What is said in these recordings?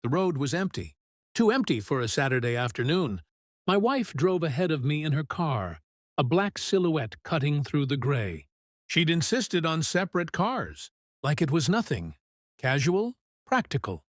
The road was empty. Too empty for a Saturday afternoon. My wife drove ahead of me in her car, a black silhouette cutting through the gray. She'd insisted on separate cars, like it was nothing. Casual, practical.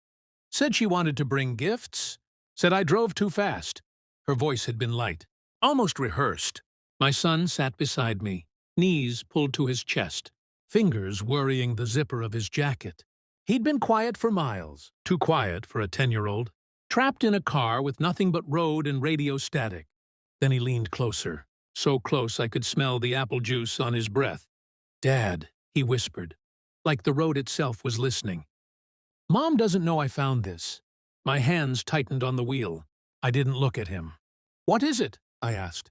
Said she wanted to bring gifts. Said I drove too fast. Her voice had been light, almost rehearsed. My son sat beside me, knees pulled to his chest, fingers worrying the zipper of his jacket. He'd been quiet for miles, too quiet for a 10-year-old, trapped in a car with nothing but road and radio static. Then he leaned closer, so close I could smell the apple juice on his breath. "Dad," he whispered, like the road itself was listening. "Mom doesn't know I found this." My hands tightened on the wheel. I didn't look at him. "What is it?" I asked.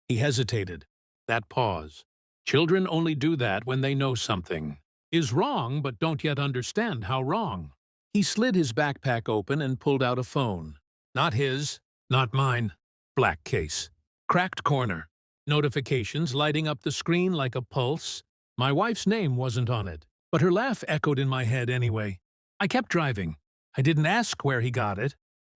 He hesitated. That pause. Children only do that when they know something is wrong but don't yet understand how wrong. He slid his backpack open and pulled out a phone. Not his, not mine. Black case. Cracked corner. Notifications lighting up the screen like a pulse. My wife's name wasn't on it, but her laugh echoed in my head anyway. I kept driving. I didn't ask where he got it.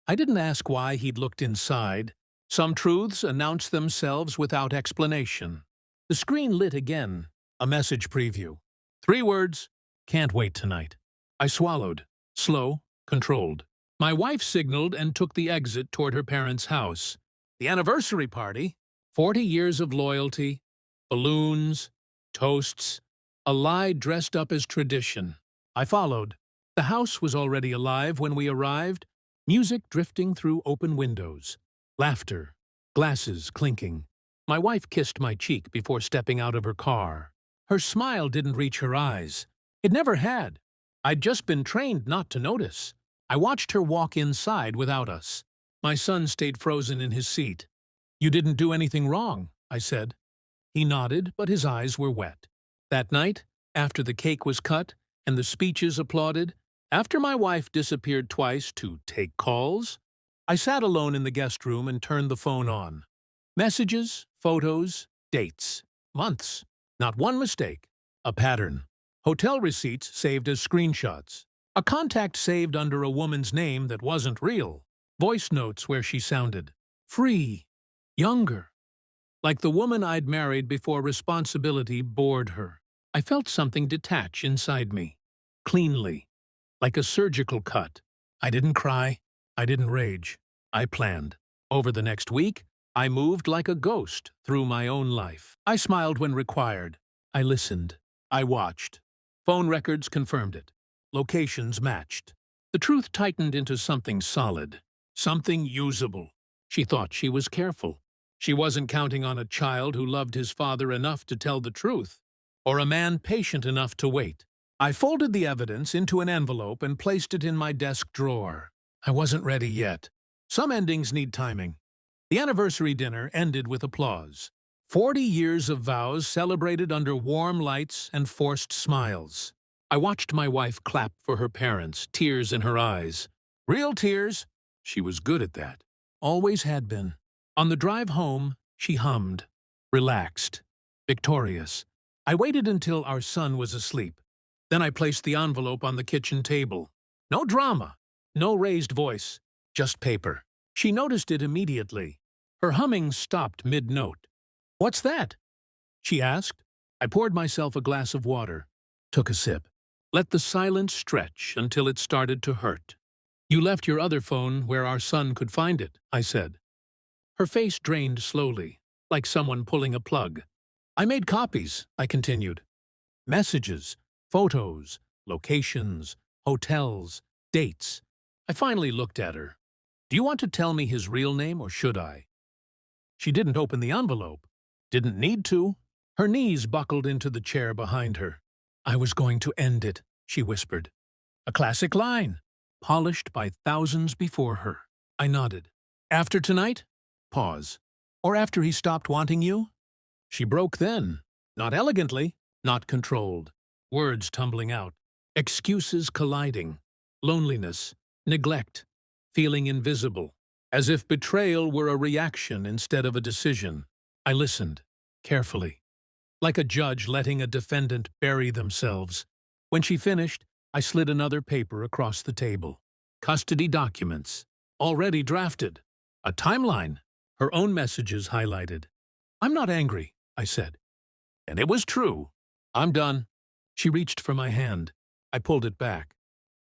I didn't ask why he'd looked inside. Some truths announce themselves without explanation. The screen lit again. A message preview. 3 words. "Can't wait tonight." I swallowed. Slow, controlled. My wife signaled and took the exit toward her parents' house. The anniversary party. 40 years of loyalty. Balloons. Toasts. A lie dressed up as tradition. I followed. The house was already alive when we arrived. Music drifting through open windows. Laughter. Glasses clinking. My wife kissed my cheek before stepping out of her car. Her smile didn't reach her eyes. It never had. I'd just been trained not to notice. I watched her walk inside without us. My son stayed frozen in his seat. "You didn't do anything wrong," I said. He nodded, but his eyes were wet. That night, after the cake was cut and the speeches applauded, after my wife disappeared twice to take calls, I sat alone in the guest room and turned the phone on. Messages, photos, dates, months. Not one mistake. A pattern. Hotel receipts saved as screenshots. A contact saved under a woman's name that wasn't real. Voice notes where she sounded free, younger. Like the woman I'd married before responsibility bored her. I felt something detach inside me. Cleanly. Like a surgical cut. I didn't cry. I didn't rage. I planned. Over the next week, I moved like a ghost through my own life. I smiled when required. I listened. I watched. Phone records confirmed it. Locations matched. The truth tightened into something solid. Something usable. She thought she was careful. She wasn't counting on a child who loved his father enough to tell the truth, or a man patient enough to wait. I folded the evidence into an envelope and placed it in my desk drawer. I wasn't ready yet. Some endings need timing. The anniversary dinner ended with applause. 40 years of vows celebrated under warm lights and forced smiles. I watched my wife clap for her parents, tears in her eyes. Real tears. She was good at that. Always had been. On the drive home, she hummed. Relaxed. Victorious. I waited until our son was asleep. Then I placed the envelope on the kitchen table. No drama. No raised voice. Just paper. She noticed it immediately. Her humming stopped mid-note. "What's that?" she asked. I poured myself a glass of water. Took a sip. Let the silence stretch until it started to hurt. "You left your other phone where our son could find it," I said. Her face drained slowly, like someone pulling a plug. "I made copies," I continued. Messages, photos, locations, hotels, dates. I finally looked at her. "Do you want to tell me his real name or should I?" She didn't open the envelope. Didn't need to. Her knees buckled into the chair behind her. "I was going to end it," she whispered. A classic line, polished by thousands before her. I nodded. "After tonight?" Pause. "Or after he stopped wanting you?" She broke then. Not elegantly, not controlled. Words tumbling out. Excuses colliding. Loneliness. Neglect. Feeling invisible. As if betrayal were a reaction instead of a decision. I listened. Carefully. Like a judge letting a defendant bury themselves. When she finished, I slid another paper across the table. custody documents, already drafted, a timeline, her own messages highlighted. "I'm not angry," I said. And it was true. "I'm done." She reached for my hand. I pulled it back.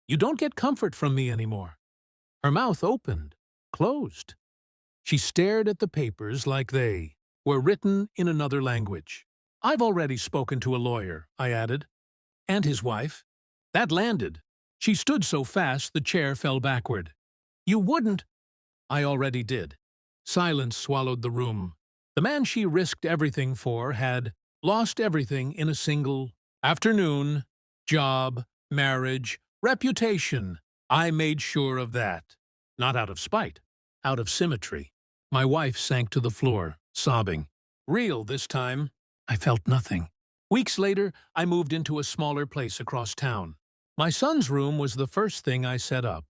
"You don't get comfort from me anymore." Her mouth opened, closed. She stared at the papers like they were written in another language. "I've already spoken to a lawyer," I added. "And his wife." That landed. She stood so fast the chair fell backward. "You wouldn't—" "I already did." Silence swallowed the room. The man she risked everything for had lost everything in a single afternoon. Job, marriage, reputation. I made sure of that. Not out of spite, out of symmetry. My wife sank to the floor, sobbing. Real this time. I felt nothing. Weeks later, I moved into a smaller place across town. My son's room was the first thing I set up.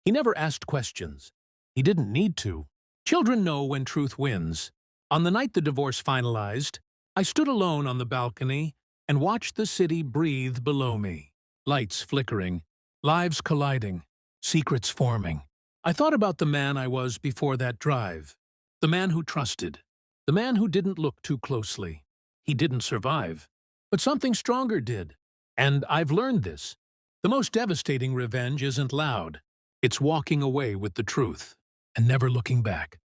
He never asked questions. He didn't need to. Children know when truth wins. On the night the divorce finalized, I stood alone on the balcony and watched the city breathe below me. Lights flickering, lives colliding, secrets forming. I thought about the man I was before that drive. The man who trusted. The man who didn't look too closely. He didn't survive. But something stronger did. And I've learned this. The most devastating revenge isn't loud. It's walking away with the truth and never looking back.